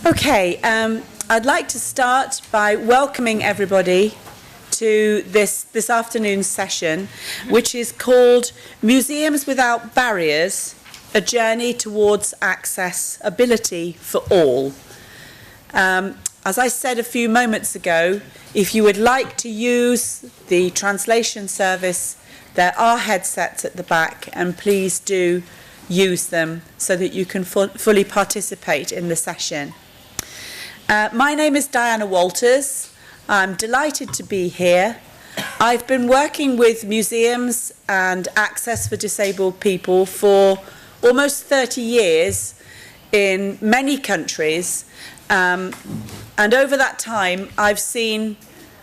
Okay, I'd like to start by welcoming everybody to this afternoon's session, which is called Museums Without Barriers, A Journey Towards Accessibility for All. As I said a few moments ago, if you would like to use the translation service, there are headsets at the back, and please do use them so that you can fully participate in the session. My name is Diana Walters. I'm delighted to be here. I've been working with museums and access for disabled people for almost 30 years in many countries. And over that time, I've seen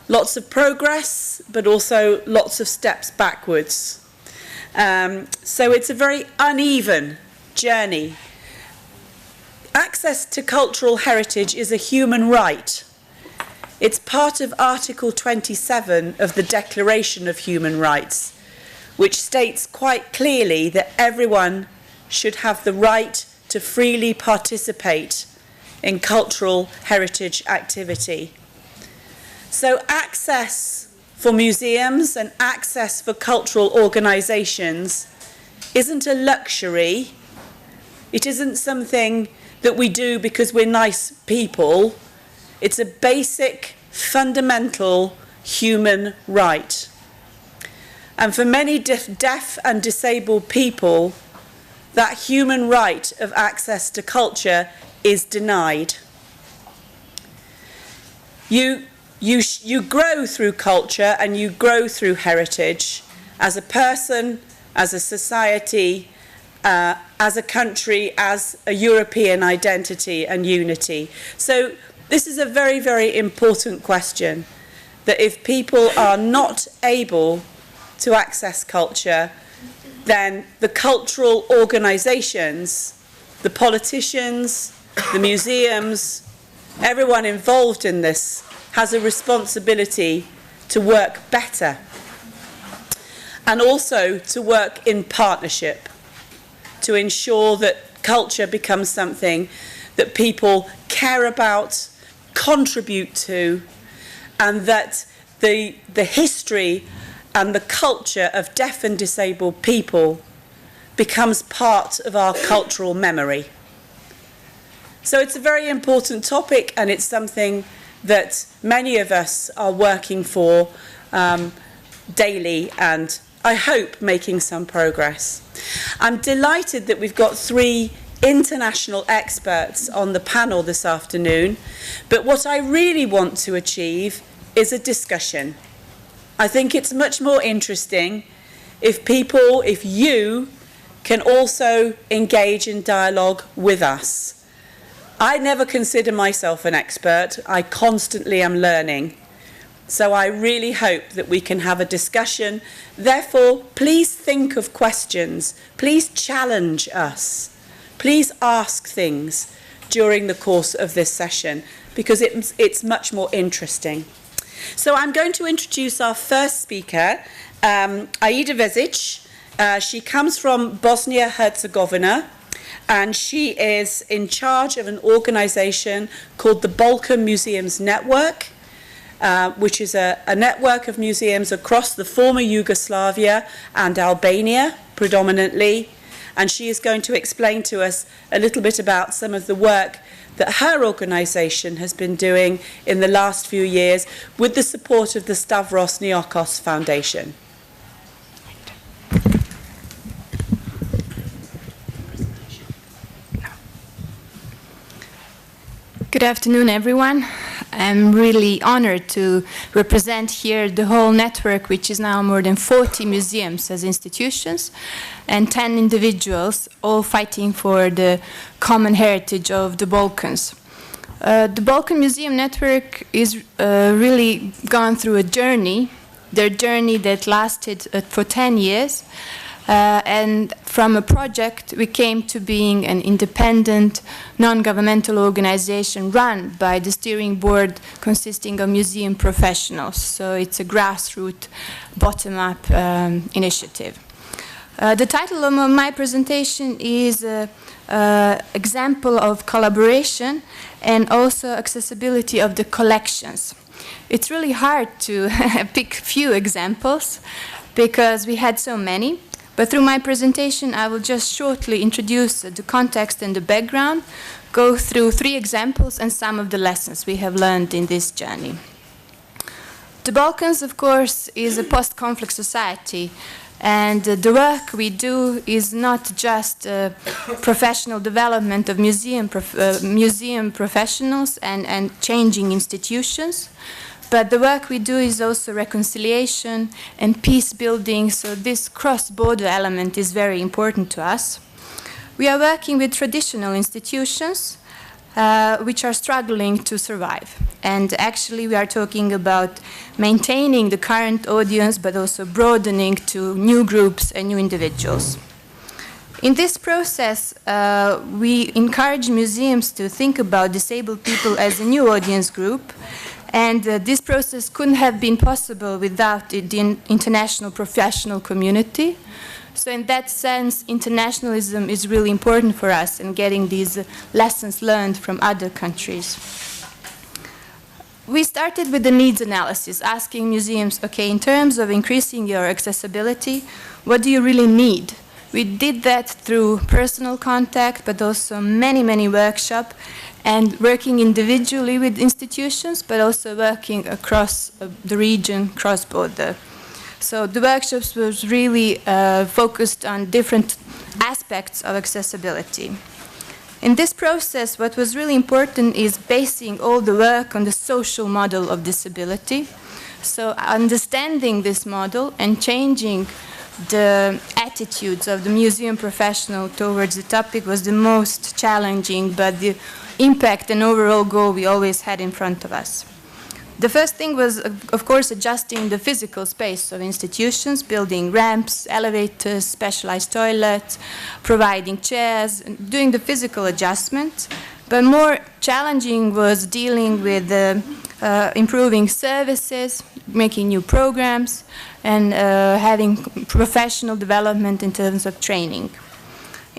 lots of progress, but also lots of steps backwards. So it's a very uneven journey. Access to cultural heritage is a human right. It's part of Article 27 of the Declaration of Human Rights, which states quite clearly that everyone should have the right to freely participate in cultural heritage activity. So access for museums and access for cultural organisations isn't a luxury. It isn't something that we do because we're nice people. It's a basic, fundamental human right. And for many deaf and disabled people, that human right of access to culture is denied. You grow through culture and you grow through heritage as a person, as a society, as a country, as a European identity and unity. So this is a very, very important question, that if people are not able to access culture, then the cultural organisations, the politicians, the museums, everyone involved in this has a responsibility to work better and also to work in partnership to ensure that culture becomes something that people care about, contribute to, and that the history and the culture of deaf and disabled people becomes part of our cultural memory. So it's a very important topic, and it's something that many of us are working for daily, and I hope making some progress. I'm delighted that we've got 3 international experts on the panel this afternoon, but what I really want to achieve is a discussion. I think it's much more interesting if you can also engage in dialogue with us. I never consider myself an expert. I constantly am learning. So I really hope that we can have a discussion. Therefore, please think of questions. Please challenge us. Please ask things during the course of this session, because it's much more interesting. So I'm going to introduce our first speaker, Aida Vezic. She comes from Bosnia-Herzegovina, and she is in charge of an organisation called the Balkan Museums Network, which is a network of museums across the former Yugoslavia and Albania predominantly. And she is going to explain to us a little bit about some of the work that her organisation has been doing in the last few years with the support of the Stavros Niarchos Foundation. Good afternoon, everyone. I'm really honored to represent here the whole network, which is now more than 40 museums as institutions and 10 individuals, all fighting for the common heritage of the Balkans. The Balkan Museum Network is really gone through a journey, their journey that lasted for 10 years. And from a project, we came to being an independent, non-governmental organization run by the steering board consisting of museum professionals. So it's a grassroots, bottom-up initiative. The title of my presentation is Example of Collaboration and also Accessibility of the Collections. It's really hard to pick few examples because we had so many, but through my presentation I will just shortly introduce the context and the background, go through 3 examples and some of the lessons we have learned in this journey. The Balkans, of course, is a post-conflict society, and the work we do is not just professional development of museum professionals and changing institutions, but the work we do is also reconciliation and peace building, so this cross-border element is very important to us. We are working with traditional institutions which are struggling to survive. And actually we are talking about maintaining the current audience but also broadening to new groups and new individuals. In this process, we encourage museums to think about disabled people as a new audience group, and this process couldn't have been possible without the international professional community. So in that sense, internationalism is really important for us in getting these lessons learned from other countries. We started with the needs analysis, asking museums, okay, in terms of increasing your accessibility, what do you really need? We did that through personal contact, but also many workshops, and working individually with institutions, but also working across the region, cross-border. So the workshops was really focused on different aspects of accessibility. In this process, what was really important is basing all the work on the social model of disability. So understanding this model and changing the attitudes of the museum professional towards the topic was the most challenging, but the impact and overall goal we always had in front of us. The first thing was, of course, adjusting the physical space of institutions, building ramps, elevators, specialized toilets, providing chairs, doing the physical adjustment. But more challenging was dealing with improving services, making new programs, and having professional development in terms of training.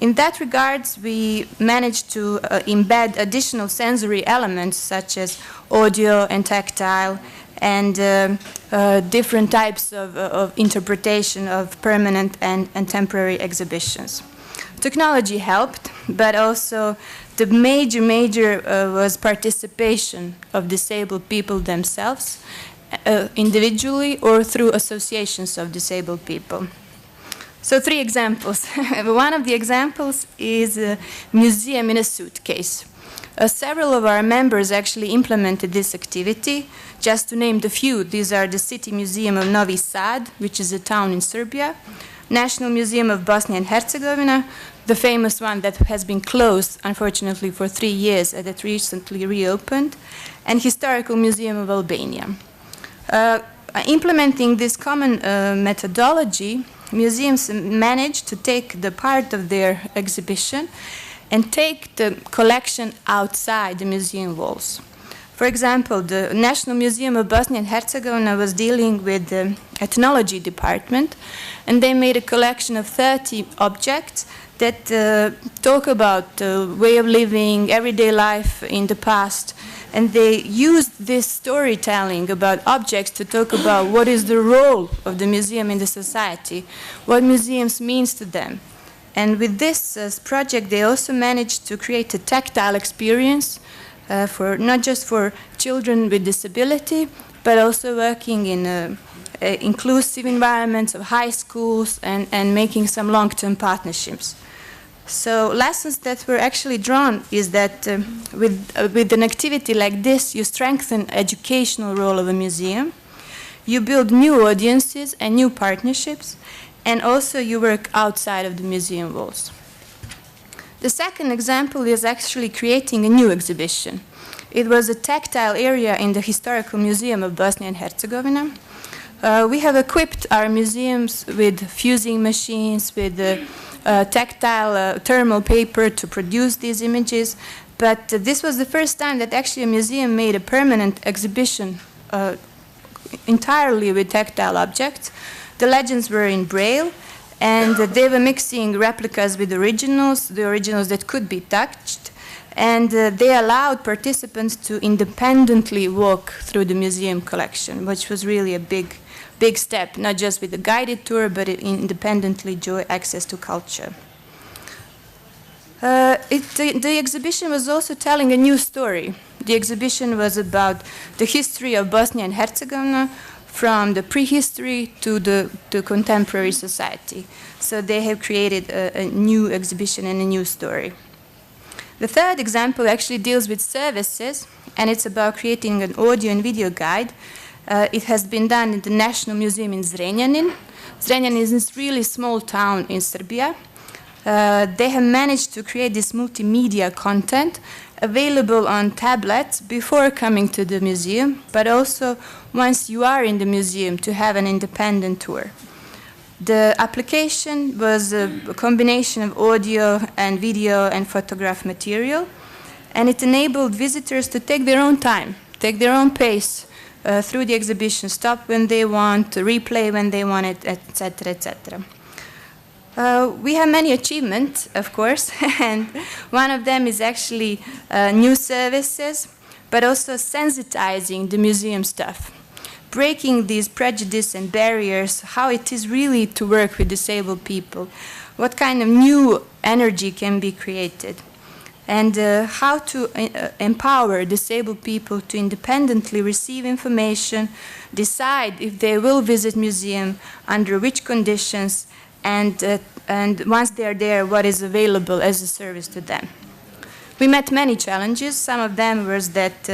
In that regards, we managed to embed additional sensory elements such as audio and tactile and different types of interpretation of permanent and temporary exhibitions. Technology helped, but also the major was participation of disabled people themselves, individually or through associations of disabled people. So 3 examples. One of the examples is a museum in a suitcase. Several of our members actually implemented this activity. Just to name the few, these are the City Museum of Novi Sad, which is a town in Serbia, National Museum of Bosnia and Herzegovina, the famous one that has been closed, unfortunately, for 3 years and that recently reopened, and Historical Museum of Albania. Implementing this common methodology, museums managed to take the part of their exhibition and take the collection outside the museum walls. For example, the National Museum of Bosnia and Herzegovina was dealing with the ethnology department, and they made a collection of 30 objects that talk about the way of living, everyday life in the past, and they used this storytelling about objects to talk about what is the role of the museum in the society, what museums means to them. And with this project, they also managed to create a tactile experience for not just for children with disability, but also working in inclusive environments of high schools and making some long-term partnerships. So lessons that were actually drawn is that with an activity like this, you strengthen educational role of a museum, you build new audiences and new partnerships, and also you work outside of the museum walls. The second example is actually creating a new exhibition. It was a tactile area in the Historical Museum of Bosnia and Herzegovina. We have equipped our museums with fusing machines, with tactile thermal paper to produce these images, but this was the first time that actually a museum made a permanent exhibition entirely with tactile objects. The legends were in Braille, And they were mixing replicas with originals, the originals that could be touched. And they allowed participants to independently walk through the museum collection, which was really a big step, not just with the guided tour, but independently enjoy access to culture. The exhibition was also telling a new story. The exhibition was about the history of Bosnia and Herzegovina from the prehistory to the contemporary society. So they have created a new exhibition and a new story. The third example actually deals with services, and it's about creating an audio and video guide. It has been done in the National Museum in Zrenjanin. Zrenjanin is this really small town in Serbia. They have managed to create this multimedia content available on tablets before coming to the museum, but also once you are in the museum to have an independent tour. The application was a combination of audio and video and photograph material, and it enabled visitors to take their own time, take their own pace through the exhibition, stop when they want, replay when they want it, etc., etc. We have many achievements, of course, and one of them is actually new services, but also sensitizing the museum staff, breaking these prejudices and barriers, how it is really to work with disabled people, what kind of new energy can be created, and how to empower disabled people to independently receive information, decide if they will visit museum, under which conditions, and once they are there, what is available as a service to them. We met many challenges. Some of them was that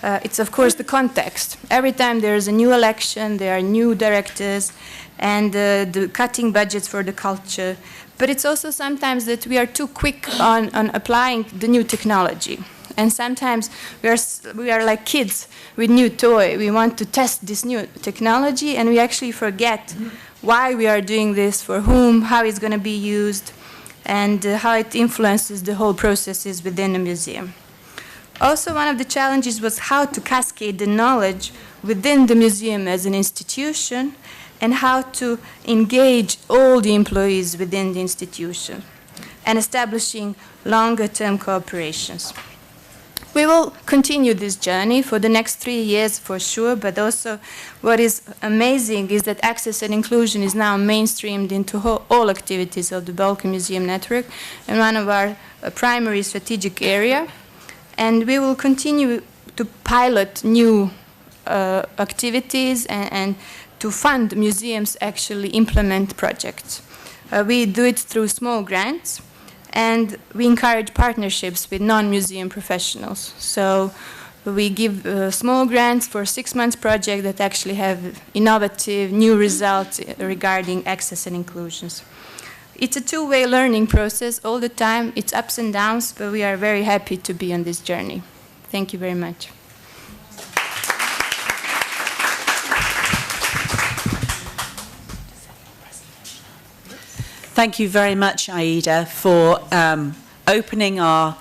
it's, of course, the context. Every time there is a new election, there are new directors, and the cutting budgets for the culture. But it's also sometimes that we are too quick on applying the new technology. And sometimes we are like kids with new toy. We want to test this new technology, and we actually forget why we are doing this, for whom, how it's going to be used, and how it influences the whole processes within the museum. Also, one of the challenges was how to cascade the knowledge within the museum as an institution, and how to engage all the employees within the institution, and establishing longer-term cooperations. We will continue this journey for the next 3 years for sure, but also what is amazing is that access and inclusion is now mainstreamed into all activities of the Balkan Museum Network and one of our primary strategic area. And we will continue to pilot new activities and to fund museums actually implement projects. We do it through small grants. And we encourage partnerships with non-museum professionals. So we give small grants for 6 months projects that actually have innovative new results regarding access and inclusions. It's a two-way learning process all the time. It's ups and downs, but we are very happy to be on this journey. Thank you very much. Thank you very much, Aida, for opening our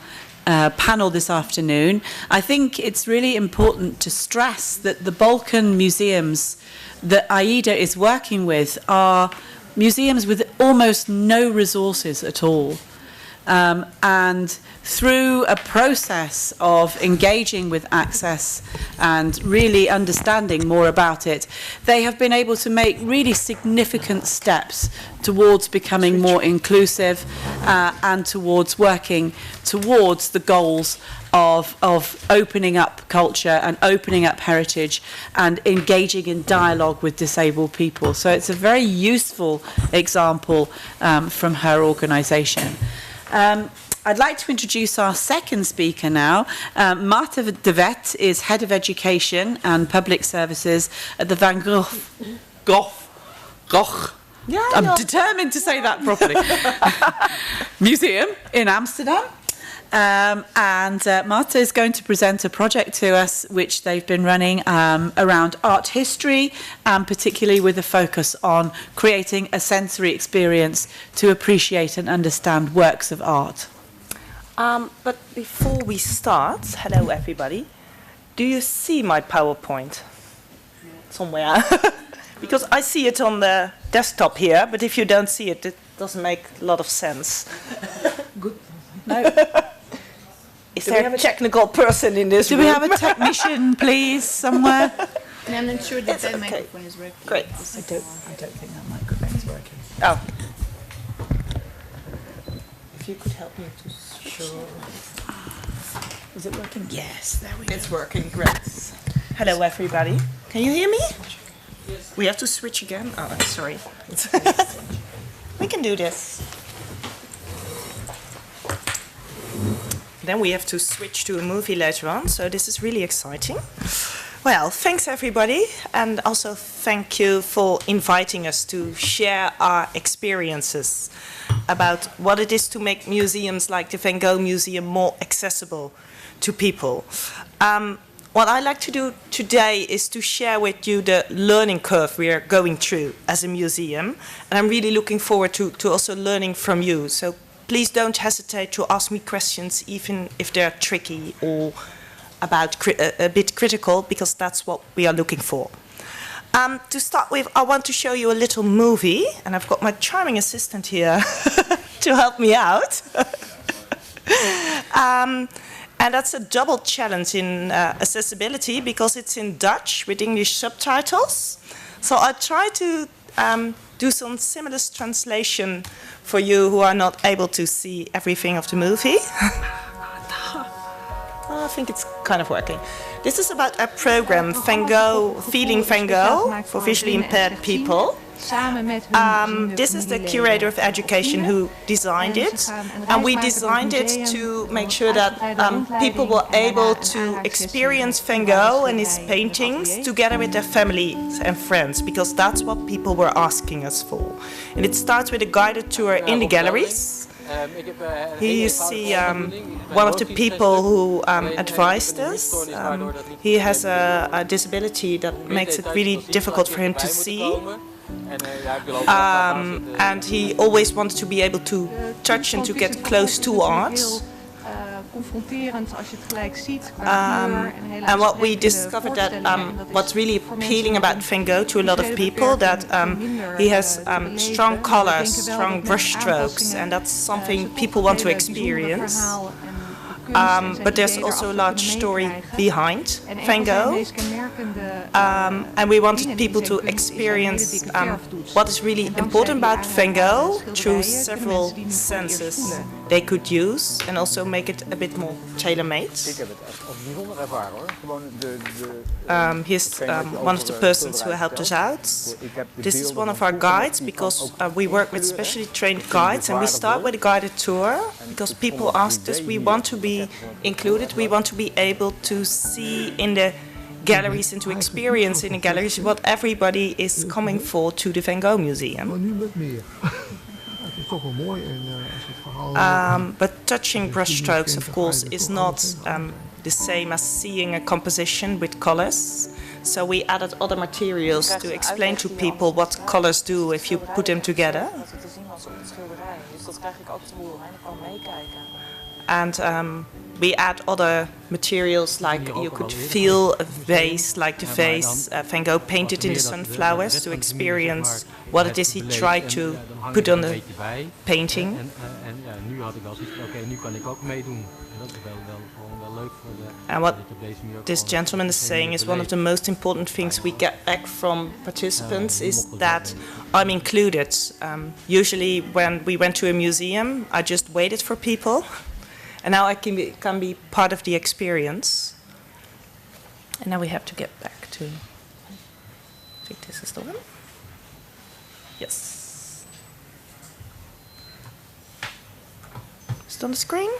panel this afternoon. I think it's really important to stress that the Balkan museums that Aida is working with are museums with almost no resources at all. And through a process of engaging with access and really understanding more about it, they have been able to make really significant steps towards becoming more inclusive and towards working towards the goals of opening up culture and opening up heritage and engaging in dialogue with disabled people. So it's a very useful example from her organisation. I'd like to introduce our second speaker now. Marta de Vet is Head of Education and Public Services at the Van Gogh. Yeah, I'm determined to say that properly. Museum in Amsterdam. And Marta is going to present a project to us which they've been running around art history, and particularly with a focus on creating a sensory experience to appreciate and understand works of art. But before we start, hello everybody. Do you see my PowerPoint? Somewhere. Because I see it on the desktop here, but if you don't see it, it doesn't make a lot of sense. Good. No. Is there a technical person in this room? Do we have a technician, please, somewhere? I'm not sure that It's that okay. microphone is working. Great. I don't think that microphone is working. Oh. If you could help me to show. Is it working? Yes, there we go. It's working, great. Hello, everybody. Can you hear me? Yes. We have to switch again? Oh, I'm sorry. We can do this. Then we have to switch to a movie later on, so this is really exciting. Well, thanks everybody, and also thank you for inviting us to share our experiences about what it is to make museums like the Van Gogh Museum more accessible to people. What I like to do today is to share with you the learning curve we are going through as a museum, and I'm really looking forward to also learning from you. So please don't hesitate to ask me questions, even if they're tricky or about a bit critical, because that's what we are looking for. To start with, I want to show you a little movie, and I've got my charming assistant here to help me out. And that's a double challenge in accessibility, because it's in Dutch with English subtitles. So I try to do some seamless translation for you who are not able to see everything of the movie. I think it's kind of working. This is about a program, Van Gogh, Feeling Van Gogh, for visually impaired people. This is the curator of education who designed it, and we designed it to make sure that people were able to experience Van Gogh and his paintings together with their families and friends, because that's what people were asking us for. And it starts with a guided tour in the galleries. Here you see one of the people who advised us. He has a disability that makes it really difficult for him to see. And he always wanted to be able to touch and to get close to art. And what we discovered that what's really appealing about Van Gogh to a lot of people, that he has strong colors, strong brush strokes, and that's something people want to experience. But there's also a large story behind Van Gogh, and we wanted people to experience what is really important about Van Gogh through several senses they could use, and also make it a bit more tailor-made. Here's one of the persons who helped us out. This is one of our guides, because we work with specially trained guides, and we start with a guided tour because people asked us, we want to be included, we want to be able to see in the galleries and to experience in the galleries what everybody is coming for to the Van Gogh Museum. But touching brushstrokes, of course, is not the same as seeing a composition with colors. So we added other materials to explain to people what colors do if you put them together. And we add other materials, like you could feel a vase, like the vase Van Gogh painted in the sunflowers, to experience what it is he tried to put on the painting. And what this gentleman is saying is one of the most important things we get back from participants, is that I'm included. Usually when we went to a museum, I just waited for people. And now I can be part of the experience. And now we have to get back to, I think this is the one. Yes. Is it on the screen?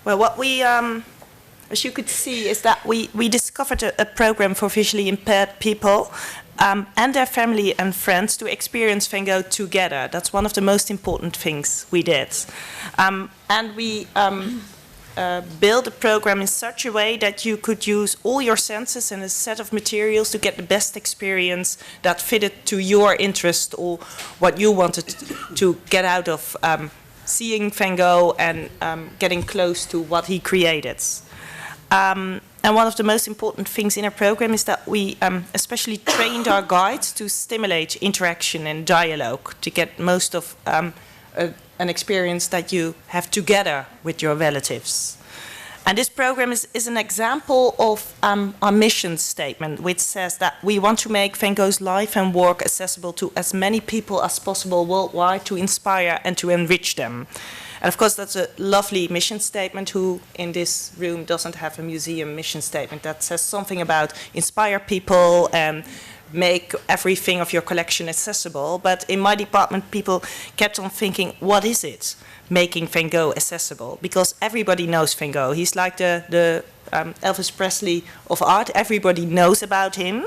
Well, what we, as you could see, is that we discovered a program for visually impaired people and their family and friends to experience Van Gogh together. That's one of the most important things we did. And we built a program in such a way that you could use all your senses and a set of materials to get the best experience that fitted to your interest or what you wanted to get out of seeing Van Gogh and getting close to what he created. And And one of the most important things in our program is that we especially trained our guides to stimulate interaction and dialogue to get most of an experience that you have together with your relatives. And this program is an example of our mission statement, which says that we want to make Van Gogh's life and work accessible to as many people as possible worldwide, to inspire and to enrich them. And of course, that's a lovely mission statement. Who in this room doesn't have a museum mission statement that says something about inspire people and make everything of your collection accessible? But in my department, people kept on thinking, what is it making Van Gogh accessible? Because everybody knows Van Gogh. He's like the Elvis Presley of art. Everybody knows about him,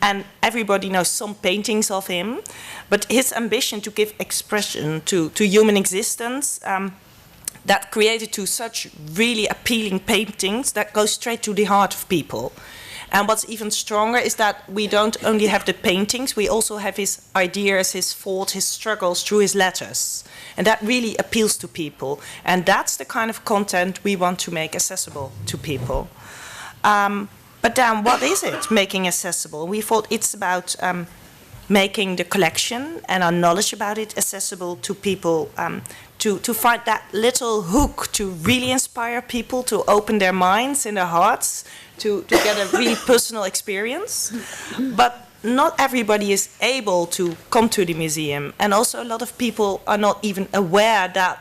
and everybody knows some paintings of him. But his ambition to give expression to human existence, that created to such really appealing paintings that go straight to the heart of people. And what's even stronger is that we don't only have the paintings, we also have his ideas, his thoughts, his struggles through his letters. And that really appeals to people. And that's the kind of content we want to make accessible to people. But then what is it, making accessible? We thought it's about making the collection and our knowledge about it accessible to people, to find that little hook to really inspire people, to open their minds and their hearts, to get a really personal experience. But not everybody is able to come to the museum. And also a lot of people are not even aware that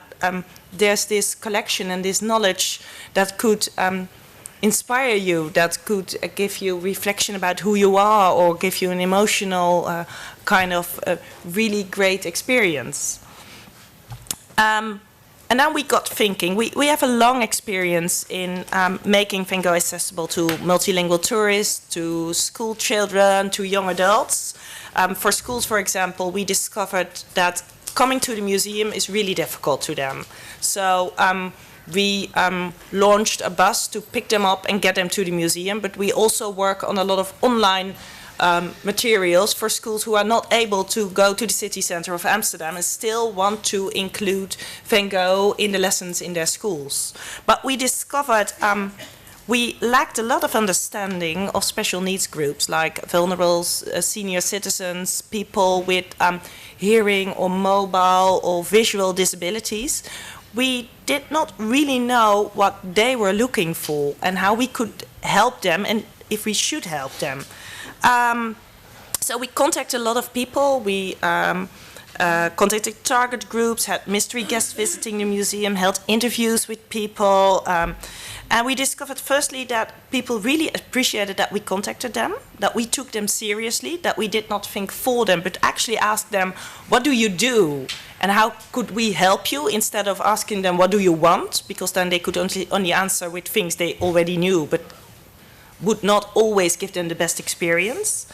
there's this collection and this knowledge that could inspire you, that could give you reflection about who you are, or give you an emotional kind of really great experience. And then we got thinking, we have a long experience in making Van Gogh accessible to multilingual tourists, to school children, to young adults. For schools, for example, we discovered that coming to the museum is really difficult to them. So we launched a bus to pick them up and get them to the museum, but we also work on a lot of online materials for schools who are not able to go to the city center of Amsterdam and still want to include Van Gogh in the lessons in their schools. But we discovered we lacked a lot of understanding of special needs groups like vulnerable senior citizens, people with hearing or mobile or visual disabilities. We did not really know what they were looking for and how we could help them and if we should help them. So we contacted a lot of people. We contacted target groups, had mystery guests visiting the museum, held interviews with people. And we discovered firstly that people really appreciated that we contacted them, that we took them seriously, that we did not think for them, but actually asked them, what do you do? And how could we help you, instead of asking them, what do you want? Because then they could only answer with things they already knew, but would not always give them the best experience.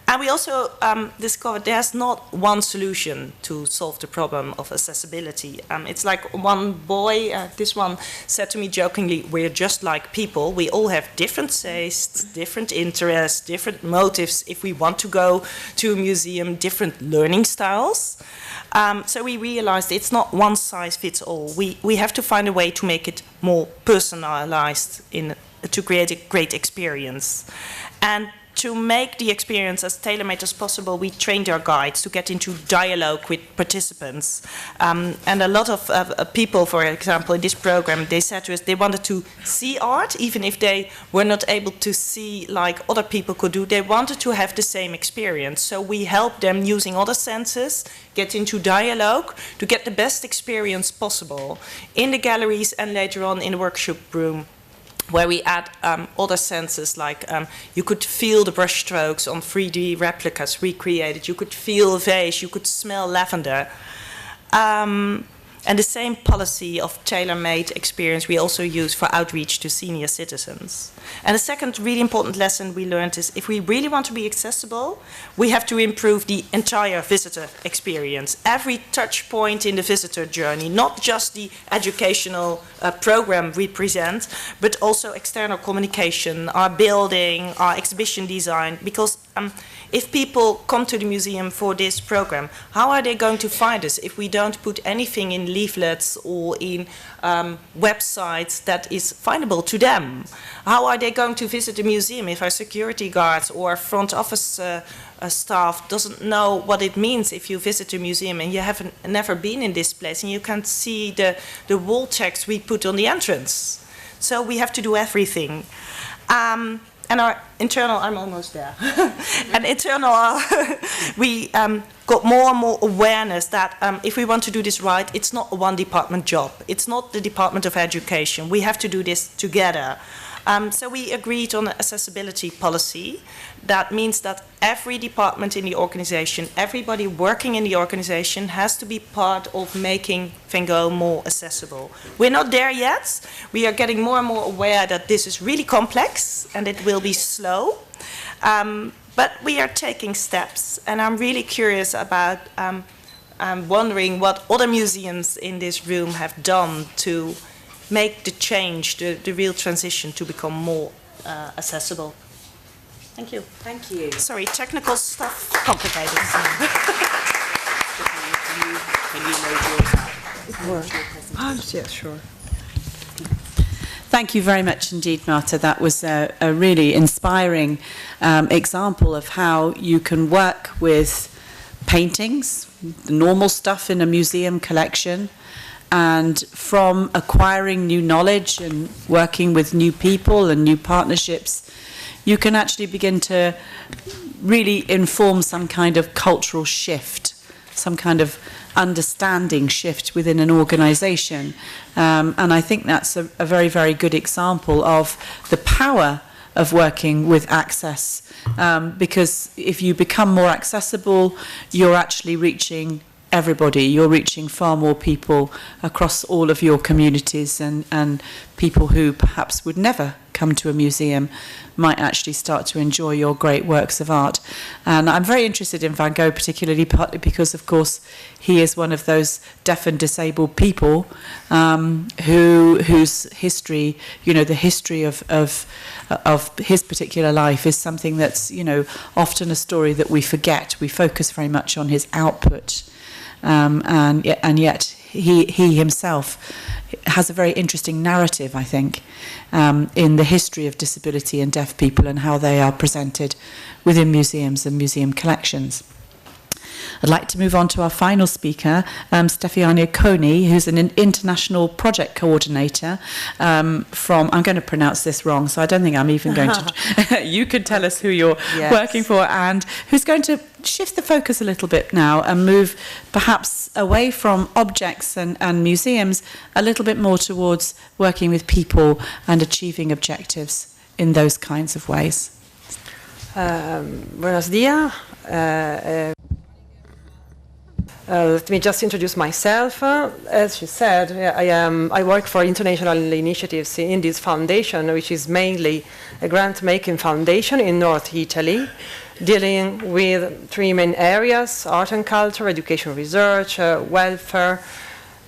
And we also discovered there's not one solution to solve the problem of accessibility. It's like one boy, this one said to me jokingly, we're just like people. We all have different tastes, different interests, different motives if we want to go to a museum, different learning styles. So we realized it's not one size fits all. We have to find a way to make it more personalized to create a great experience. And to make the experience as tailor-made as possible, we trained our guides to get into dialogue with participants. And a lot of people, for example, in this program, they said to us they wanted to see art, even if they were not able to see like other people could do. They wanted to have the same experience. So we helped them using other senses, get into dialogue to get the best experience possible in the galleries and later on in the workshop room, where we add other senses, like you could feel the brush strokes on 3D replicas recreated, you could feel a vase, you could smell lavender. And the same policy of tailor-made experience we also use for outreach to senior citizens. And the second really important lesson we learned is if we really want to be accessible, we have to improve the entire visitor experience. Every touch point in the visitor journey, not just the educational program we present, but also external communication, our building, our exhibition design, because if people come to the museum for this program, how are they going to find us if we don't put anything in leaflets or in websites that is findable to them? How are they going to visit the museum if our security guards or front office staff doesn't know what it means if you visit the museum and you haven't never been in this place and you can't see the wall text we put on the entrance? So we have to do everything. And our internal, I'm almost there. And internal, we got more and more awareness that if we want to do this right, it's not a one department job. It's not the Department of Education. We have to do this together. So we agreed on an accessibility policy. That means that every department in the organization, everybody working in the organization has to be part of making Van Gogh more accessible. We're not there yet. We are getting more and more aware that this is really complex and it will be slow. But we are taking steps, and I'm really curious about wondering what other museums in this room have done to make the change, the real transition to become more accessible. Thank you. Thank you. Sorry, technical stuff, complicated. Yeah, sure. Thank you very much indeed, Marta. That was a really inspiring example of how you can work with paintings, the normal stuff in a museum collection, and from acquiring new knowledge and working with new people and new partnerships, you can actually begin to really inform some kind of cultural shift, some kind of understanding shift within an organization. And I think that's a very, very good example of the power of working with access, because if you become more accessible, you're actually reaching everybody. You're reaching far more people across all of your communities, and people who perhaps would never come to a museum might actually start to enjoy your great works of art. And I'm very interested in Van Gogh, particularly partly because, of course, he is one of those deaf and disabled people whose history, you know, the history of his particular life is something that's, you know, often a story that we forget. We focus very much on his output. And yet he himself has a very interesting narrative, I think, in the history of disability and deaf people and how they are presented within museums and museum collections. I'd like to move on to our final speaker, Stefania Coney, who's an international project coordinator from, I'm going to pronounce this wrong, so I don't think I'm even going to, you could tell us who you're working for, and who's going to shift the focus a little bit now and move perhaps away from objects and museums a little bit more towards working with people and achieving objectives in those kinds of ways. Buenos días. Let me just introduce myself. As she said, I work for international initiatives in this foundation, which is mainly a grant-making foundation in North Italy, dealing with three main areas: art and culture, education research, welfare.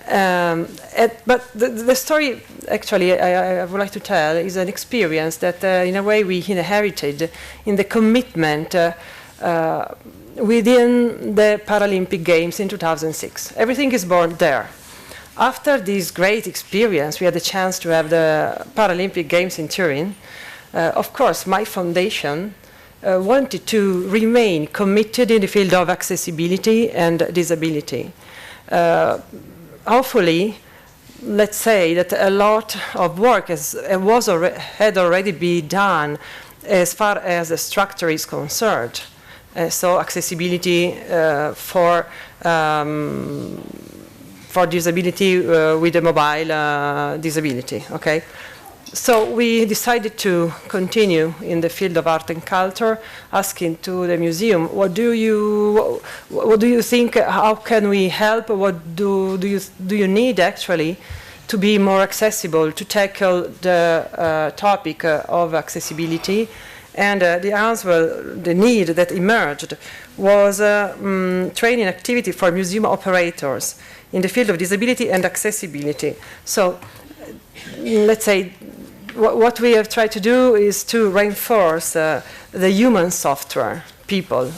But the story, actually, I would like to tell is an experience that, in a way, we inherited in the commitment within the Paralympic Games in 2006. Everything is born there. After this great experience, we had the chance to have the Paralympic Games in Turin. Of course, my foundation wanted to remain committed in the field of accessibility and disability. Hopefully, let's say that a lot of work had already been done as far as the structure is concerned. So accessibility for disability with a mobile disability. Okay, so we decided to continue in the field of art and culture, asking to the museum, what do you think? How can we help? What do you need actually to be more accessible, to tackle the topic of accessibility? And the answer, the need that emerged was training activity for museum operators in the field of disability and accessibility. So let's say what we have tried to do is to reinforce the human software people,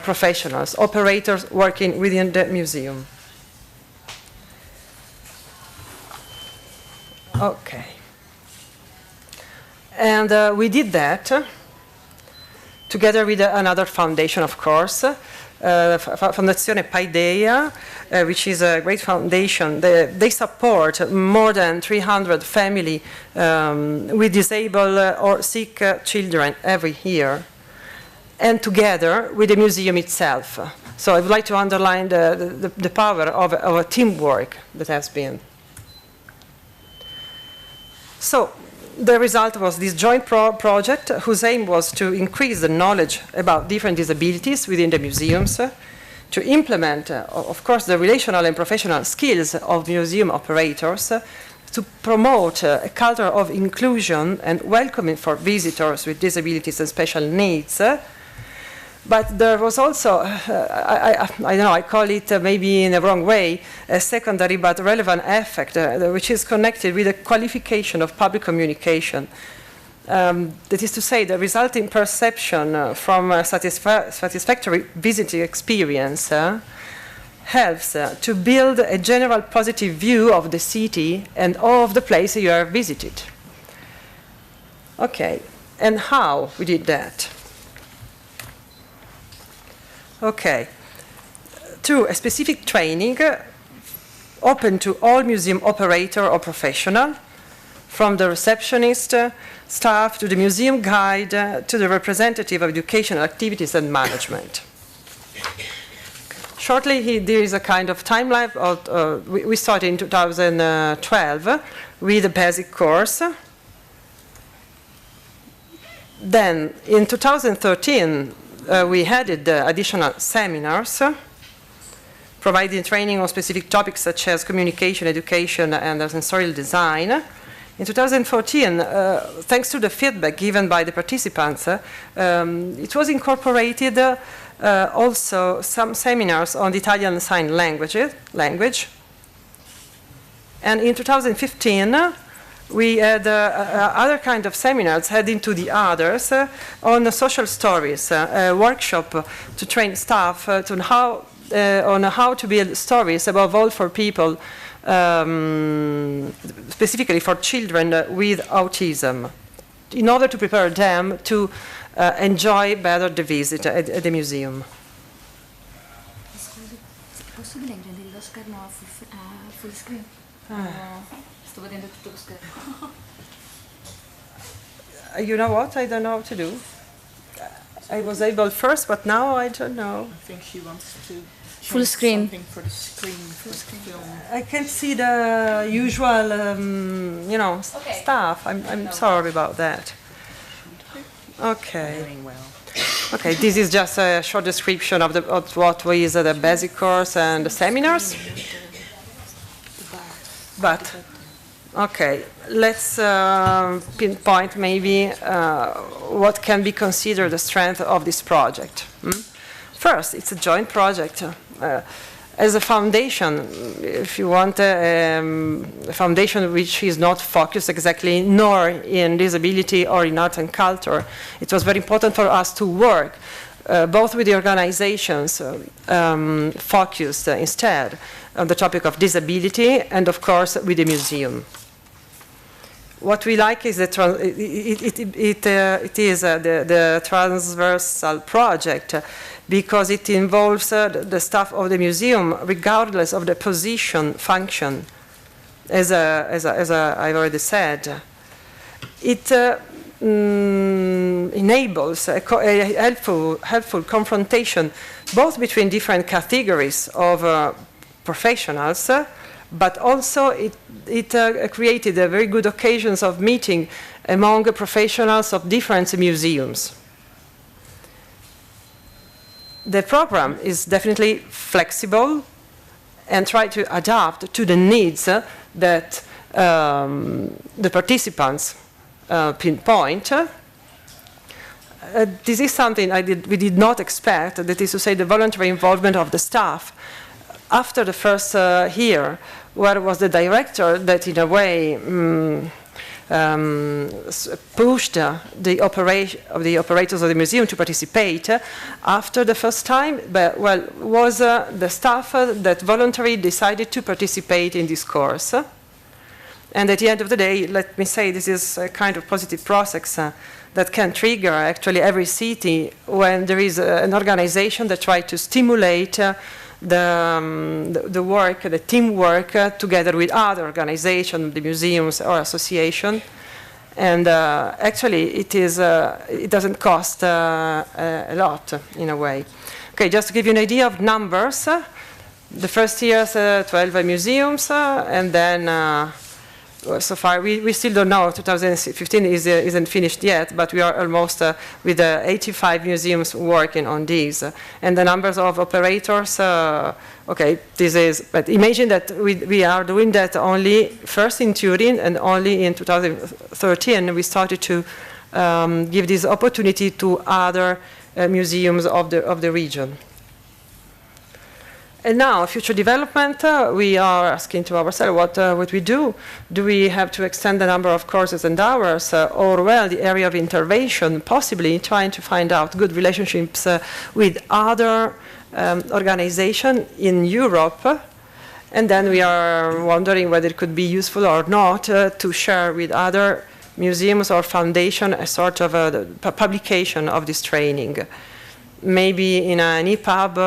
professionals, operators working within the museum. Okay. And we did that together with another foundation, of course, Fondazione Paideia, which is a great foundation. They support more than 300 families with disabled or sick children every year, and together with the museum itself. So I would like to underline the power of a teamwork that has been. So the result was this joint project whose aim was to increase the knowledge about different disabilities within the museums, to implement, of course, the relational and professional skills of museum operators, to promote a culture of inclusion and welcoming for visitors with disabilities and special needs. But there was also, I don't know, I call it maybe in the wrong way, a secondary but relevant effect, which is connected with the qualification of public communication. That is to say, the resulting perception from a satisfactory visiting experience helps to build a general positive view of the city and of the place you are visited. Okay, and how we did that? Okay, through a specific training open to all museum operator or professional, from the receptionist, staff, to the museum guide, to the representative of educational activities and management. Shortly, there is a kind of timeline. We started in 2012 with a basic course. Then, in 2013, we added additional seminars, providing training on specific topics such as communication, education, and sensorial design. In 2014, thanks to the feedback given by the participants, it was incorporated also some seminars on the Italian Sign Language. And in 2015, we had other kind of seminars heading to the others on the social stories, a workshop to train staff on how to build stories, above all for people, specifically for children with autism, in order to prepare them to enjoy better the visit at the museum. Possibile ingrandire lo schermo a full screen? Sto vedendo tutto lo schermo. You know what? I don't know how to do. I was able first, but now I don't know. I think she wants to Full screen. something for the screen for the film. I can see the usual, stuff. I'm sorry about that. Okay. Doing well. Okay, this is just a short description of what is the basic course and the seminars. But, okay, let's pinpoint maybe what can be considered the strength of this project. First, it's a joint project. As a foundation, if you want a foundation which is not focused exactly nor in disability or in art and culture, it was very important for us to work both with the organizations focused instead on the topic of disability and, of course, with the museum. What we like is that it is the transversal project because it involves the staff of the museum regardless of the position, function, as I've already said. It enables a helpful confrontation both between different categories of professionals, but also it created a very good occasions of meeting among professionals of different museums. The program is definitely flexible and try to adapt to the needs that the participants pinpoint. This is something we did not expect, that is to say the voluntary involvement of the staff. After the first year, where was the director that in a way pushed the operators of the museum to participate after the first time, but well, was the staff that voluntarily decided to participate in this course. And at the end of the day, let me say this is a kind of positive process that can trigger actually every city when there is an organization that tries to stimulate the work, the teamwork together with other organizations, the museums or associations. And actually it doesn't cost a lot in a way. Okay, just to give you an idea of numbers, the first year's 12 museums, and then so far, we still don't know. 2015 isn't finished yet, but we are almost with 85 museums working on these. And the numbers of operators, okay, this is, but imagine that we are doing that only first in Turin, and only in 2013 we started to give this opportunity to other museums of the region. And now, future development, we are asking to ourselves what we do. Do we have to extend the number of courses and hours, or, well, the area of intervention, possibly trying to find out good relationships with other organizations in Europe? And then we are wondering whether it could be useful or not to share with other museums or foundations a sort of a publication of this training, maybe in an EPUB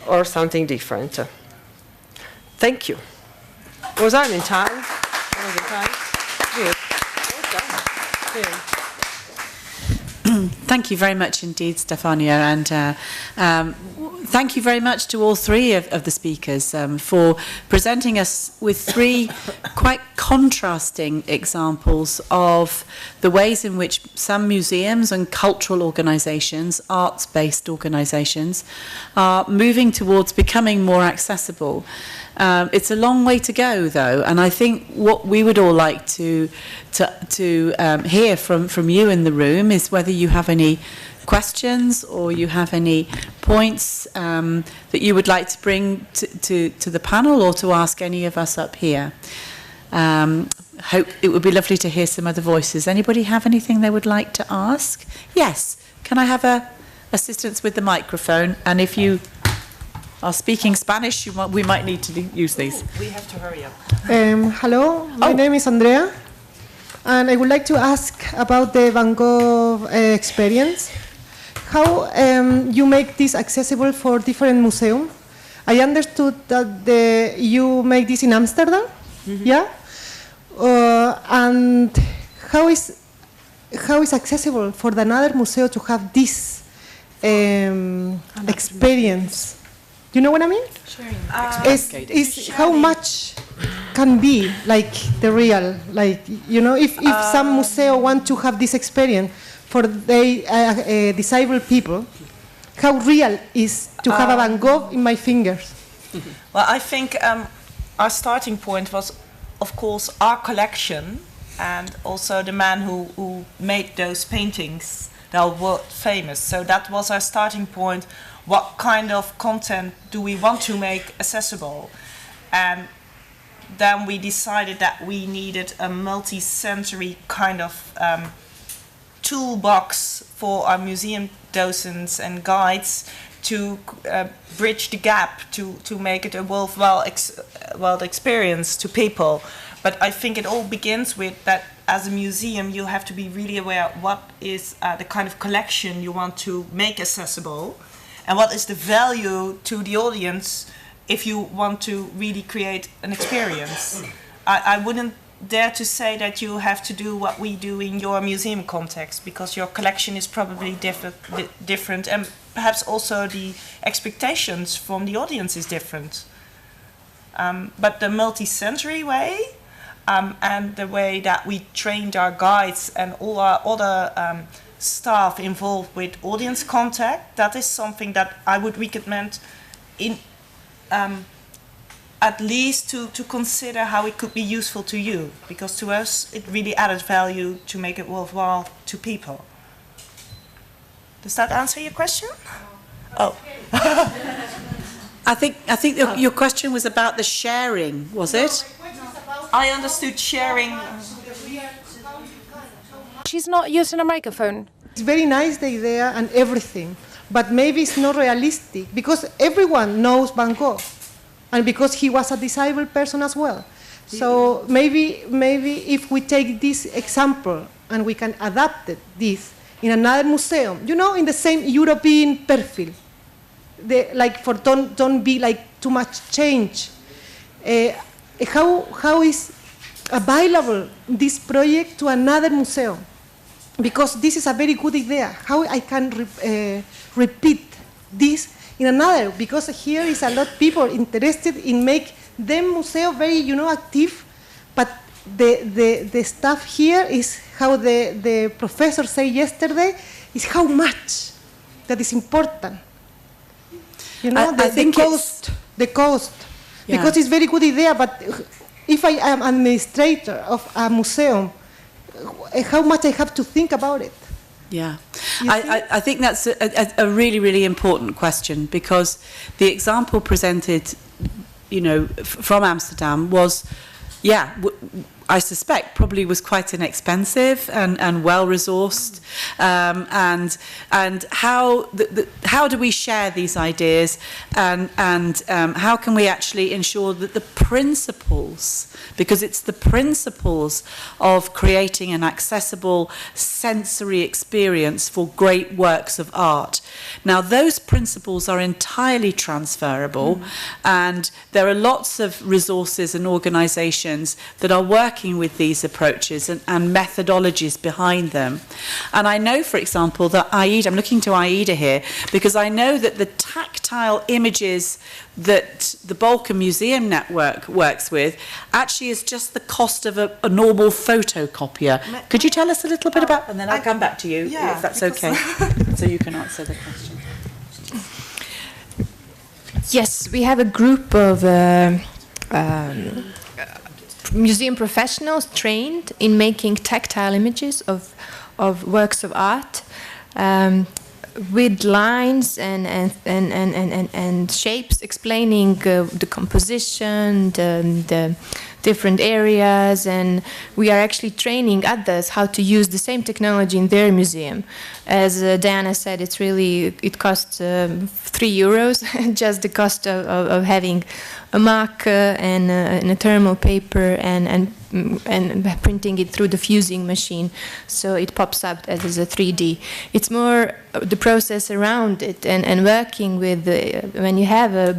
or something different. Thank you. Was I in time? Was in time? Good. Well done. Thank you very much indeed, Stefania, and thank you very much to all three of the speakers for presenting us with three quite contrasting examples of the ways in which some museums and cultural organisations, arts-based organisations, are moving towards becoming more accessible. It's a long way to go, though, and I think what we would all like to hear from you in the room is whether you have any questions or you have any points that you would like to bring to the panel or to ask any of us up here. Hope it would be lovely to hear some other voices. Anybody have anything they would like to ask? Yes. Can I have assistance with the microphone? And if you are speaking Spanish, we might need to use these. We have to hurry up. Hello, my name is Andrea, and I would like to ask about the Van Gogh experience. How you make this accessible for different museums? I understood that you make this in Amsterdam, yeah? And how is accessible for another museum to have this experience? Do you know what I mean? Is how much can be like the real, like, you know, if some museum want to have this experience for the disabled people, how real is to have a Van Gogh in my fingers? Well, I think our starting point was, of course, our collection, and also the man who made those paintings that are world famous. So that was our starting point. What kind of content do we want to make accessible? And then we decided that we needed a multi-sensory kind of toolbox for our museum docents and guides to bridge the gap, to make it a worthwhile experience to people. But I think it all begins with that as a museum you have to be really aware of what is the kind of collection you want to make accessible, and what is the value to the audience if you want to really create an experience. I wouldn't dare to say that you have to do what we do in your museum context, because your collection is probably different, and perhaps also the expectations from the audience is different. But the multi-sensory way, and the way that we trained our guides and all our other staff involved with audience contact, that is something that I would recommend in at least to consider how it could be useful to you, because to us it really added value to make it worthwhile to people. Does that answer your question? Oh. I think your question was about the sharing, was it? My question is about I understood sharing. She's not using a microphone. It's very nice, the idea and everything, but maybe it's not realistic because everyone knows Van Gogh, and because he was a disabled person as well. So maybe if we take this example and we can adapt this in another museum, you know, in the same European profile, like for don't be like too much change. How is available this project to another museum? Because this is a very good idea. How I can repeat this in another? Because here is a lot of people interested in make them museum very, you know, active. But the stuff here is how the professor said yesterday is how much that is important. You know, I think the cost. Yeah. Because it's very good idea, but if I am administrator of a museum, how much I have to think about it? Yeah, I think that's a really, really important question, because the example presented, you know, from Amsterdam was, yeah, I suspect probably was quite inexpensive and well resourced, and how do we share these ideas, and how can we actually ensure that the principles, because it's the principles of creating an accessible sensory experience for great works of art. Now those principles are entirely transferable, and there are lots of resources and organisations that are working with these approaches and methodologies behind them. And I know, for example, that AIDA, I'm looking to AIDA here, because I know that the tactile images that the Balkan Museum Network works with actually is just the cost of a normal photocopier. Could you tell us a little bit about, and then I'll come back to you, if that's okay, so you can answer the question. Yes, we have a group of museum professionals trained in making tactile images of works of art, with lines and shapes explaining the composition, the different areas, and we are actually training others how to use the same technology in their museum. As Diana said, it costs €3, just the cost of having a marker and a thermal paper and printing it through the fusing machine, so it pops up as a 3D. It's more the process around it and working with when you have a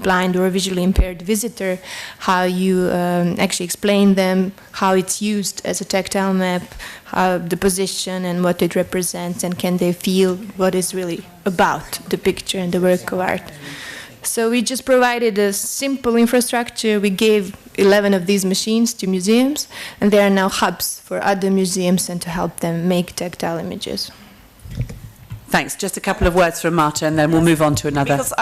blind or a visually impaired visitor, how you actually explain them how it's used as a tactile map, how the position and what it represents, and can they feel what is really about the picture and the work of art. So we just provided a simple infrastructure. We gave 11 of these machines to museums, and they are now hubs for other museums and to help them make tactile images. Thanks. Just a couple of words from Marta, and then we'll move on to another. Because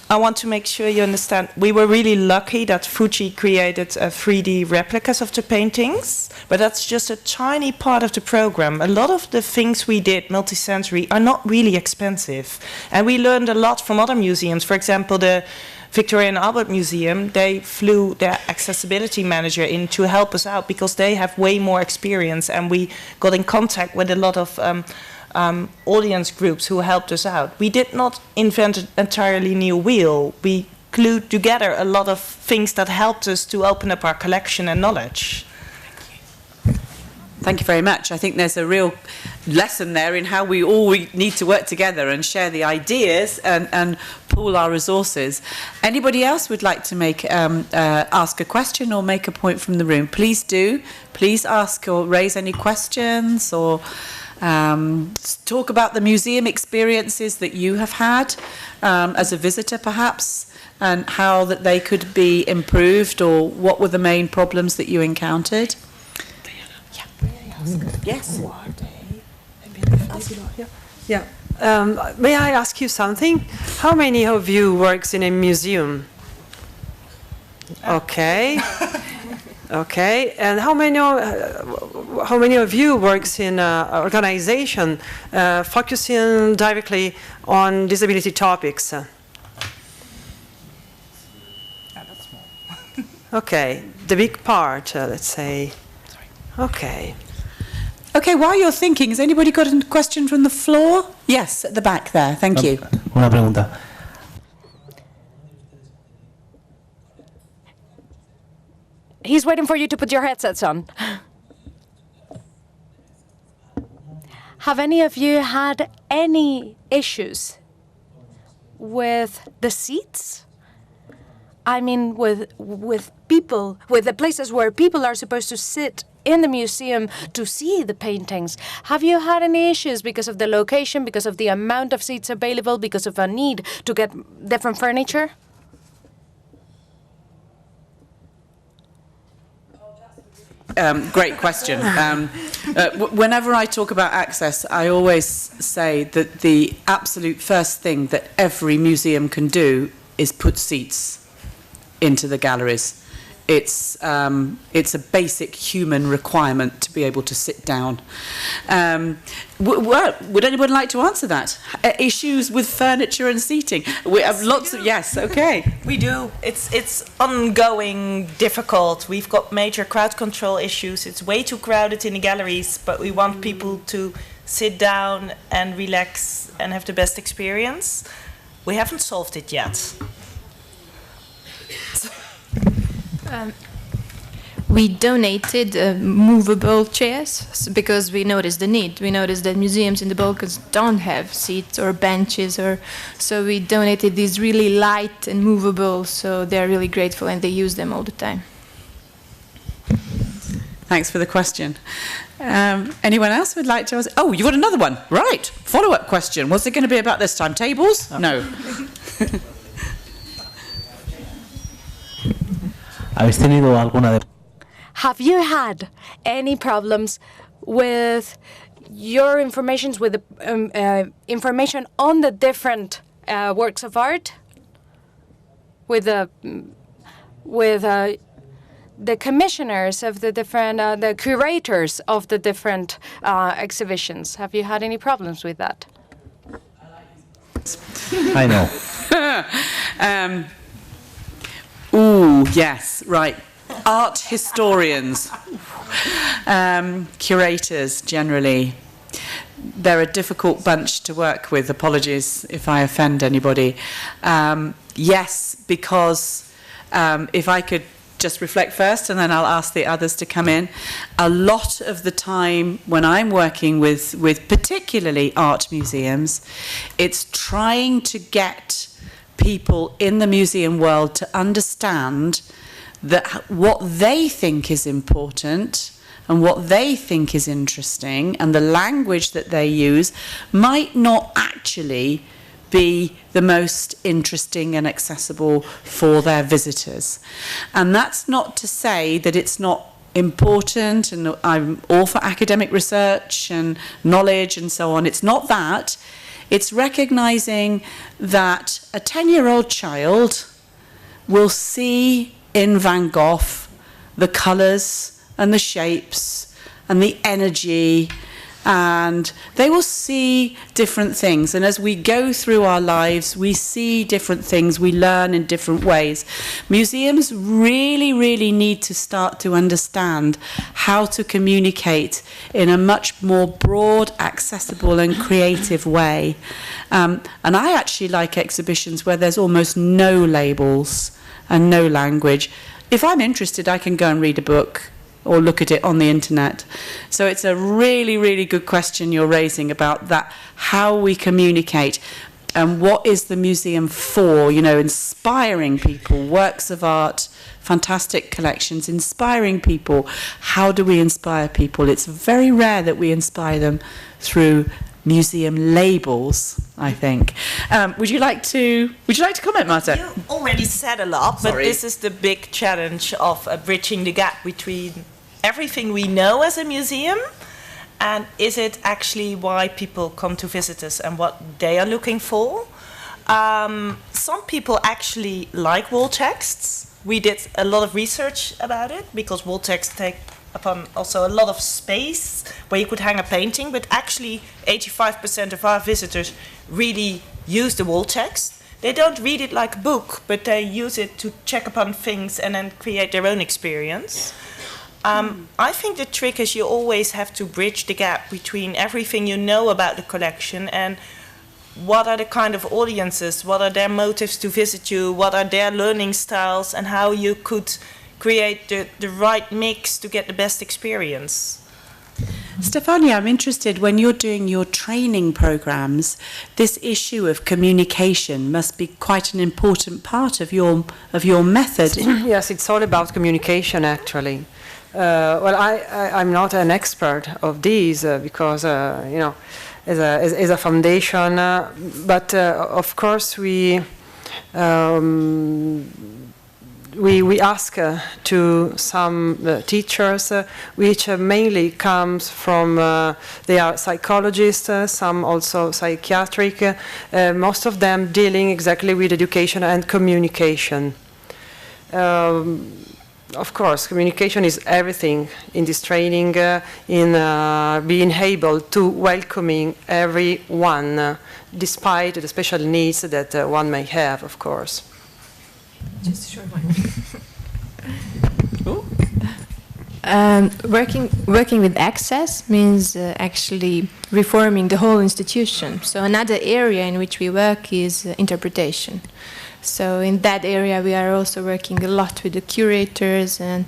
I want to make sure you understand, we were really lucky that Fuji created 3D replicas of the paintings, but that's just a tiny part of the program. A lot of the things we did, multisensory, are not really expensive. And we learned a lot from other museums. For example, the Victoria and Albert Museum, they flew their accessibility manager in to help us out because they have way more experience, and we got in contact with a lot of audience groups who helped us out. We did not invent an entirely new wheel. We glued together a lot of things that helped us to open up our collection and knowledge. Thank you very much. I think there's a real lesson there in how we need to work together and share the ideas and pool our resources. Anybody else would like to ask a question or make a point from the room? Please do. Please ask or raise any questions, or talk about the museum experiences that you have had as a visitor, perhaps, and how that they could be improved, or what were the main problems that you encountered. Yes. Yeah. May I ask you something? How many of you works in a museum? Okay. Okay. And how many of you works in an organization focusing directly on disability topics? Okay, the big part, let's say. Okay. Okay, while you're thinking, has anybody got a question from the floor? Yes, at the back there. Thank you. Una pregunta. He's waiting for you to put your headsets on. Have any of you had any issues with the seats? I mean, with people, with the places where people are supposed to sit in the museum to see the paintings. Have you had any issues because of the location, because of the amount of seats available, because of a need to get different furniture? Great question. Whenever I talk about access, I always say that the absolute first thing that every museum can do is put seats into the galleries. It's a basic human requirement to be able to sit down. Would anyone like to answer that? Issues with furniture and seating? We have lots of, yes, okay. We do. It's ongoing, difficult. We've got major crowd control issues. It's way too crowded in the galleries, but we want people to sit down and relax and have the best experience. We haven't solved it yet. We donated movable chairs because we noticed the need. We noticed that museums in the Balkans don't have seats or benches, so we donated these really light and movable, so they're really grateful and they use them all the time. Thanks for the question. Anyone else would like to ask? Oh, you've got another one. Right. Follow-up question. What's it going to be about this time? Tables? No. ¿Habéis tenido alguna de... Have you had any problems with your information, with the information on the different works of art, with the commissioners of the different, the curators of the different exhibitions? Have you had any problems with that? I know. Ooh, yes, right. Art historians, curators generally, they're a difficult bunch to work with. Apologies if I offend anybody. Yes, because if I could just reflect first and then I'll ask the others to come in. A lot of the time when I'm working with particularly art museums, it's trying to get people in the museum world to understand that what they think is important and what they think is interesting and the language that they use might not actually be the most interesting and accessible for their visitors. And that's not to say that it's not important, and I'm all for academic research and knowledge and so on. It's not that. It's recognizing that a 10-year-old child will see in Van Gogh the colors and the shapes and the energy, and they will see different things. And as we go through our lives, we see different things, we learn in different ways. Museums really, really need to start to understand how to communicate in a much more broad, accessible and creative way. And I actually like exhibitions where there's almost no labels and no language. If I'm interested, I can go and read a book or look at it on the internet. So it's a really, really good question you're raising about that, how we communicate and what is the museum for, you know, inspiring people, works of art, fantastic collections, inspiring people. How do we inspire people? It's very rare that we inspire them through museum labels, I think. Would you like to comment, Marta? You already said a lot, but this is the big challenge of bridging the gap between everything we know as a museum and is it actually why people come to visit us and what they are looking for. Some people actually like wall texts. We did a lot of research about it because wall texts take upon also a lot of space where you could hang a painting, but actually 85% of our visitors really use the wall text. they don't read it like a book, but they use it to check upon things and then create their own experience. I think the trick is you always have to bridge the gap between everything you know about the collection and what are the kind of audiences, what are their motives to visit you, what are their learning styles, and how you could create the right mix to get the best experience. Stefania, I'm interested, when you're doing your training programs, this issue of communication must be quite an important part of your method. Yes, it's all about communication, actually. Well, I'm not an expert of these because, you know, as a foundation, but of course we ask to some teachers, which mainly comes from, they are psychologists, some also psychiatric, most of them dealing exactly with education and communication. Of course, communication is everything in this training, in being able to welcoming everyone, despite the special needs that one may have, of course. Just a short one. Working with access means actually reforming the whole institution. So another area in which we work is interpretation. So in that area we are also working a lot with the curators and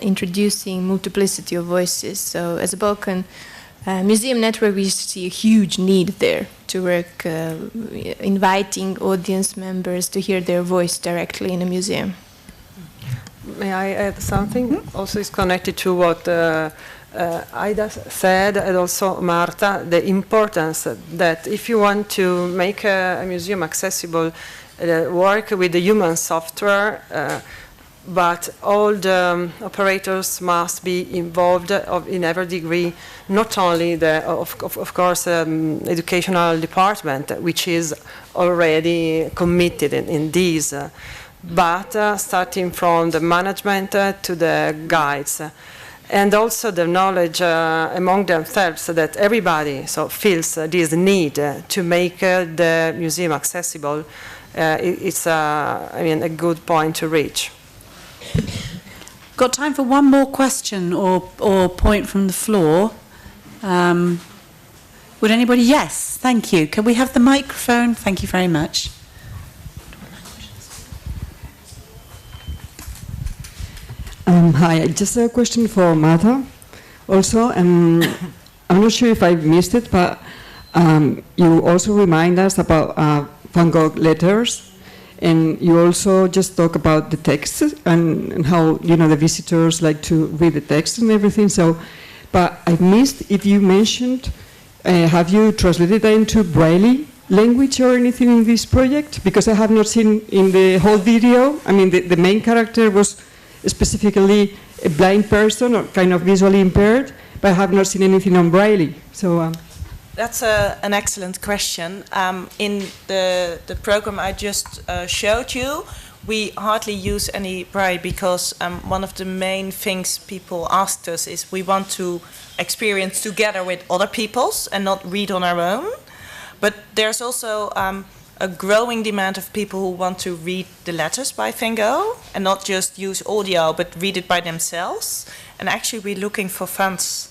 introducing multiplicity of voices. So as a Balkan Museum Network, we see a huge need there to work inviting audience members to hear their voice directly in a museum. May I add something? Also, it's connected to what Ida said, and also Marta, the importance that if you want to make a museum accessible, work with the human software, but all the operators must be involved in every degree, not only the, of course, educational department, which is already committed in these, but starting from the management to the guides. And also the knowledge among themselves that everybody feels this need to make the museum accessible. It's a good point to reach. Got time for one more question or point from the floor? Would anybody? Yes, thank you. Can we have the microphone? Thank you very much. Hi, just a question for Marta. Also, I'm not sure if I missed it, but you also remind us about Van Gogh letters, and you also just talk about the text and how, you know, the visitors like to read the text and everything. So, but I missed if you mentioned, have you translated that into Braille language or anything in this project? Because I have not seen in the whole video. I mean, the main character was specifically a blind person or kind of visually impaired, but I have not seen anything on Braille. So. That's an excellent question. In the program I just showed you, we hardly use any Braille because one of the main things people asked us is we want to experience together with other peoples and not read on our own. But there's also a growing demand of people who want to read the letters by Van Gogh and not just use audio but read it by themselves. And actually we're looking for funds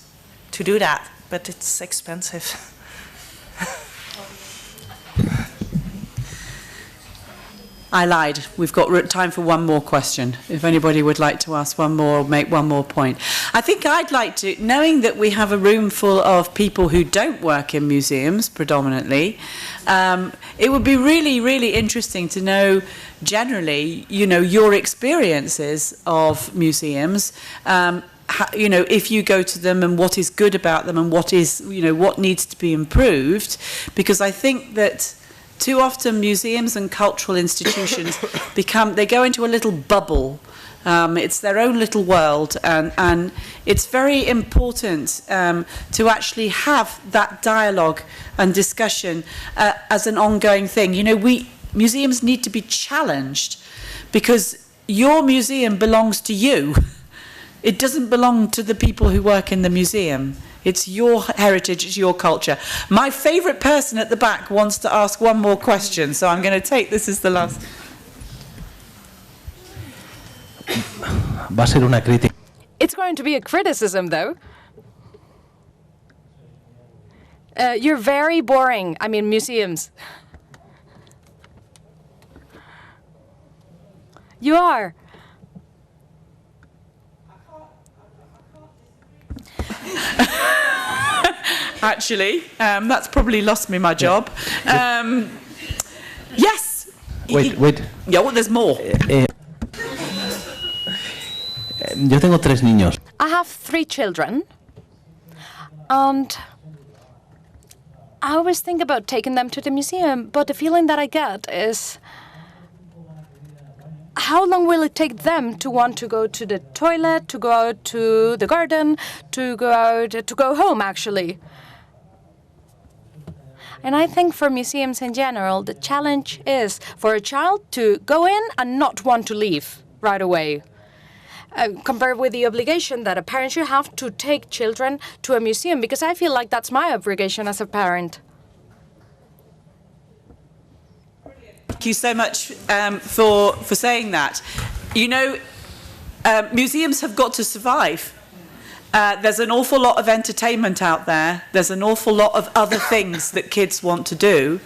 to do that, but it's expensive. I lied. We've got time for one more question. If anybody would like to ask one more or make one more point. I think I'd like to, knowing that we have a room full of people who don't work in museums predominantly, it would be really, really interesting to know generally, you know, your experiences of museums, you know, if you go to them and what is good about them and what is, you know, what needs to be improved, because I think that too often museums and cultural institutions they go into a little bubble. It's their own little world, and it's very important to actually have that dialogue and discussion as an ongoing thing. You know, museums need to be challenged because your museum belongs to you. It doesn't belong to the people who work in the museum. It's your heritage, it's your culture. My favourite person at the back wants to ask one more question, so I'm going to take this as the last. Va a ser una crítica. It's going to be a criticism, though. You're very boring. I mean, museums. You are. Actually, that's probably lost me my job. Yes. Wait. Yeah, well, there's more. Yo tengo 3 niños. I have 3 children, and I always think about taking them to the museum, but the feeling that I get is, how long will it take them to want to go to the toilet, to go out to the garden, to go home, actually? And I think for museums in general, the challenge is for a child to go in and not want to leave right away. Compared with the obligation that a parent should have to take children to a museum, because I feel like that's my obligation as a parent. Thank you so much for saying that. You know, museums have got to survive. There's an awful lot of entertainment out there. There's an awful lot of other things that kids want to do.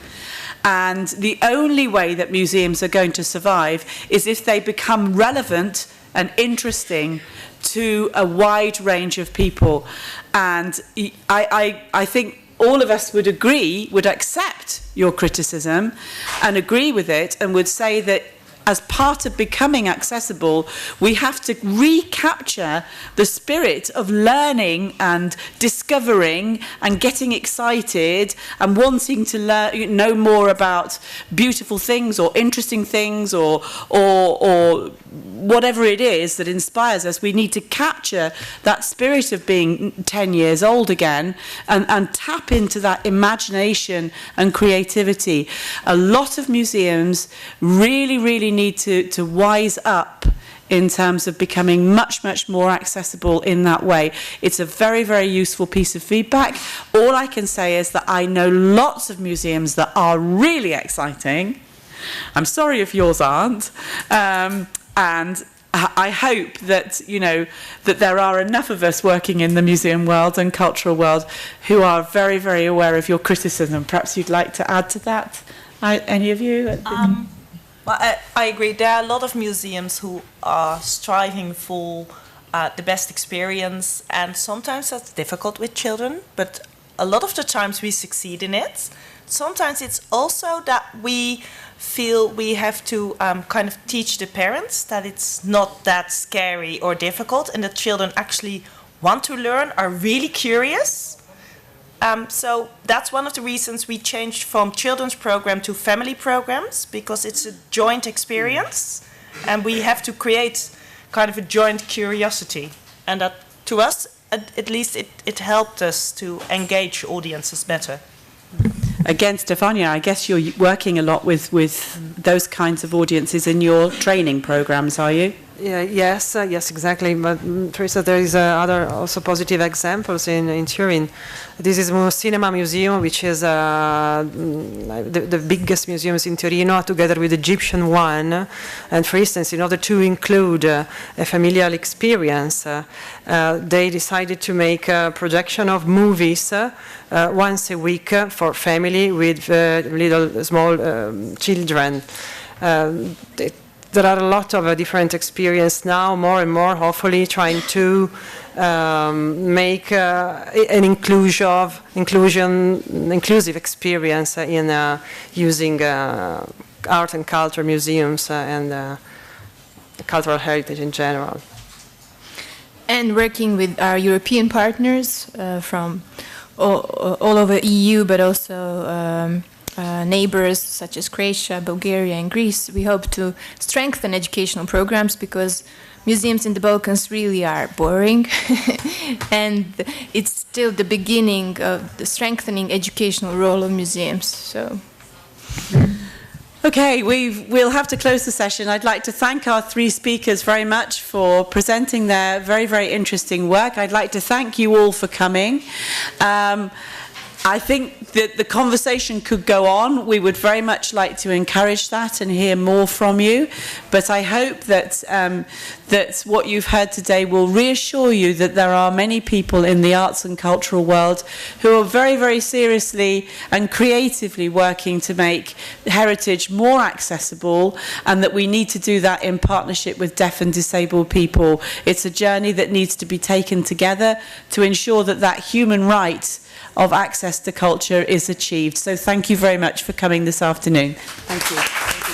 And the only way that museums are going to survive is if they become relevant and interesting to a wide range of people. And I think all of us would accept your criticism and agree with it, and would say that as part of becoming accessible, we have to recapture the spirit of learning and discovering and getting excited and wanting to know more about beautiful things or interesting things or whatever it is that inspires us. We need to capture that spirit of being 10 years old again and tap into that imagination and creativity. A lot of museums really need to wise up in terms of becoming much more accessible in that way. It's a very useful piece of feedback. All I can say is that I know lots of museums that are really exciting. I'm sorry if yours aren't. And I hope that, you know, that there are enough of us working in the museum world and cultural world who are very aware of your criticism. Perhaps you'd like to add to that, any of you? Well, I agree. There are a lot of museums who are striving for the best experience, and sometimes that's difficult with children, but a lot of the times we succeed in it. Sometimes it's also that we feel we have to kind of teach the parents that it's not that scary or difficult, and that children actually want to learn, are really curious. So that's one of the reasons we changed from children's program to family programs, because it's a joint experience and we have to create kind of a joint curiosity. And that, to us, at least it helped us to engage audiences better. Again, Stefania, I guess you're working a lot with those kinds of audiences in your training programs, are you? Yeah, yes, exactly. But Teresa, there is other also positive examples in Turin. This is Cinema Museum, which is the biggest museums in Torino, together with the Egyptian one. And for instance, in order to include a familial experience, they decided to make a projection of movies once a week for family with small children. There are a lot of different experience now, more and more, hopefully, trying to make an inclusive experience in using art and culture museums and cultural heritage in general. And working with our European partners from all over EU, but also neighbors such as Croatia, Bulgaria and Greece, we hope to strengthen educational programs, because museums in the Balkans really are boring and it's still the beginning of the strengthening educational role of museums. So, Okay, we'll have to close the session. I'd like to thank our three speakers very much for presenting their very, very interesting work. I'd like to thank you all for coming. I think that the conversation could go on. We would very much like to encourage that and hear more from you. But I hope that that what you've heard today will reassure you that there are many people in the arts and cultural world who are very, very seriously and creatively working to make heritage more accessible, and that we need to do that in partnership with deaf and disabled people. It's a journey that needs to be taken together to ensure that that human right of access to culture is achieved. So thank you very much for coming this afternoon. Thank you.